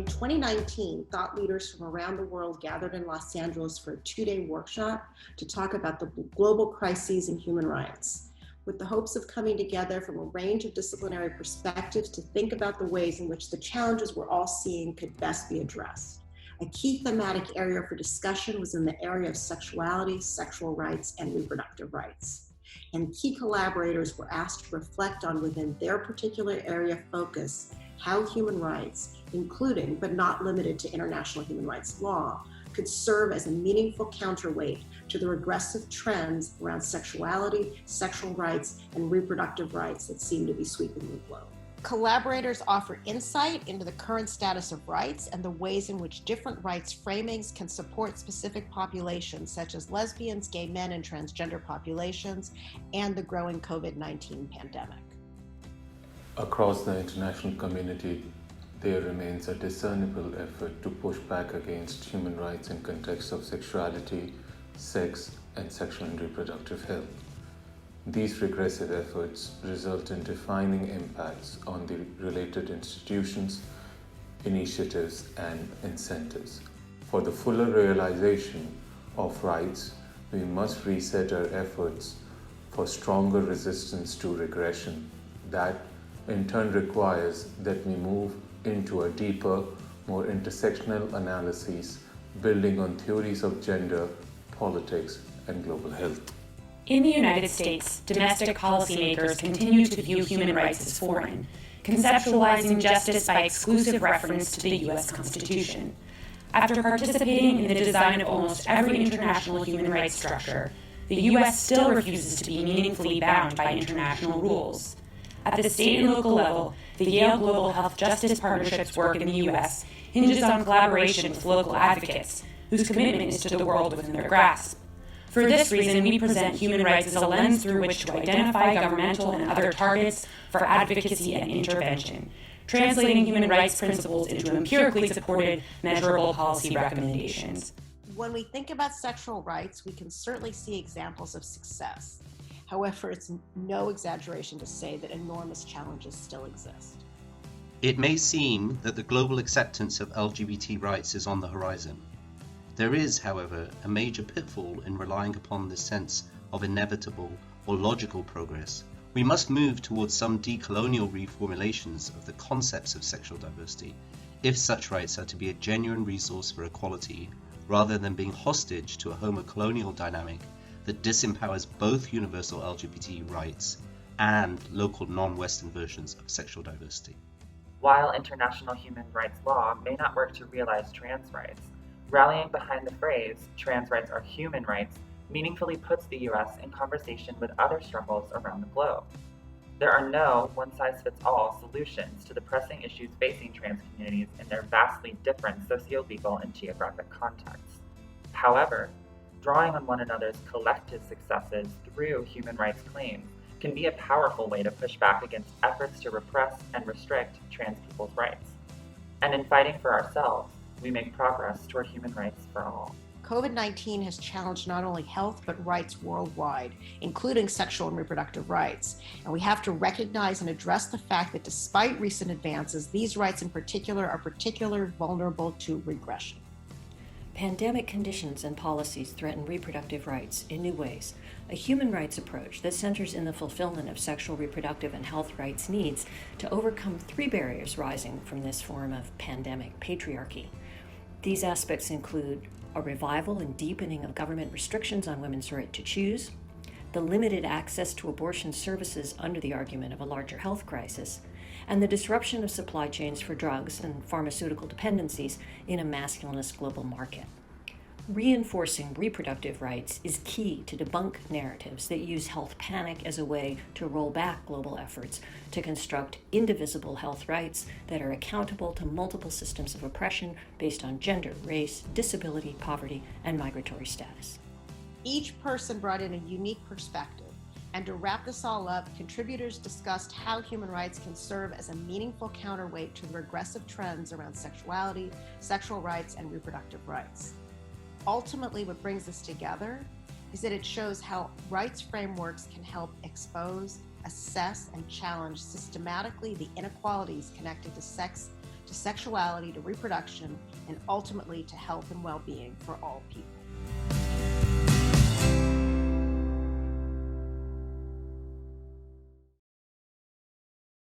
In 2019, thought leaders from around the world gathered in Los Angeles for a 2-day workshop to talk about the global crises in human rights, with the hopes of coming together from a range of disciplinary perspectives to think about the ways in which the challenges we're all seeing could best be addressed. A key thematic area for discussion was in the area of sexuality, sexual rights, and reproductive rights. And key collaborators were asked to reflect on, within their particular area of focus, how human rights, including but not limited to international human rights law, could serve as a meaningful counterweight to the regressive trends around sexuality, sexual rights, and reproductive rights that seem to be sweeping the globe. Collaborators offer insight into the current status of rights and the ways in which different rights framings can support specific populations, such as lesbians, gay men, and transgender populations, and the growing COVID-19 pandemic. Across the international community, there remains a discernible effort to push back against human rights in context of sexuality, sex, and sexual and reproductive health. These regressive efforts result in defining impacts on the related institutions, initiatives, and incentives. For the fuller realization of rights, we must reset our efforts for stronger resistance to regression. That in turn requires that we move into a deeper, more intersectional analysis, building on theories of gender, politics, and global health. In the United States, domestic policymakers continue to view human rights as foreign, conceptualizing justice by exclusive reference to the U.S. Constitution. After participating in the design of almost every international human rights structure, the U.S. still refuses to be meaningfully bound by international rules. At the state and local level, the Yale Global Health Justice Partnership's work in the U.S. hinges on collaboration with local advocates, whose commitment is to the world within their grasp. For this reason, we present human rights as a lens through which to identify governmental and other targets for advocacy and intervention, translating human rights principles into empirically supported, measurable policy recommendations. When we think about sexual rights, we can certainly see examples of success. However, it's no exaggeration to say that enormous challenges still exist. It may seem that the global acceptance of LGBT rights is on the horizon. There is, however, a major pitfall in relying upon this sense of inevitable or logical progress. We must move towards some decolonial reformulations of the concepts of sexual diversity, if such rights are to be a genuine resource for equality, rather than being hostage to a homo-colonial dynamic that disempowers both universal LGBT rights and local non-Western versions of sexual diversity. While international human rights law may not work to realize trans rights, rallying behind the phrase, trans rights are human rights, meaningfully puts the U.S. in conversation with other struggles around the globe. There are no one-size-fits-all solutions to the pressing issues facing trans communities in their vastly different socio-legal and geographic contexts. However, drawing on one another's collective successes through human rights claims can be a powerful way to push back against efforts to repress and restrict trans people's rights. And in fighting for ourselves, we make progress toward human rights for all. COVID-19 has challenged not only health, but rights worldwide, including sexual and reproductive rights. And we have to recognize and address the fact that despite recent advances, these rights in particular are particularly vulnerable to regression. Pandemic conditions and policies threaten reproductive rights in new ways. A human rights approach that centers in the fulfillment of sexual, reproductive, and health rights needs to overcome 3 barriers rising from this form of pandemic patriarchy. These aspects include a revival and deepening of government restrictions on women's right to choose, the limited access to abortion services under the argument of a larger health crisis, and the disruption of supply chains for drugs and pharmaceutical dependencies in a masculinist global market. Reinforcing reproductive rights is key to debunk narratives that use health panic as a way to roll back global efforts to construct indivisible health rights that are accountable to multiple systems of oppression based on gender, race, disability, poverty, and migratory status. Each person brought in a unique perspective. And to wrap this all up, contributors discussed how human rights can serve as a meaningful counterweight to the regressive trends around sexuality, sexual rights, and reproductive rights. Ultimately, what brings us together is that it shows how rights frameworks can help expose, assess, and challenge systematically the inequalities connected to sex, to sexuality, to reproduction, and ultimately to health and well-being for all people.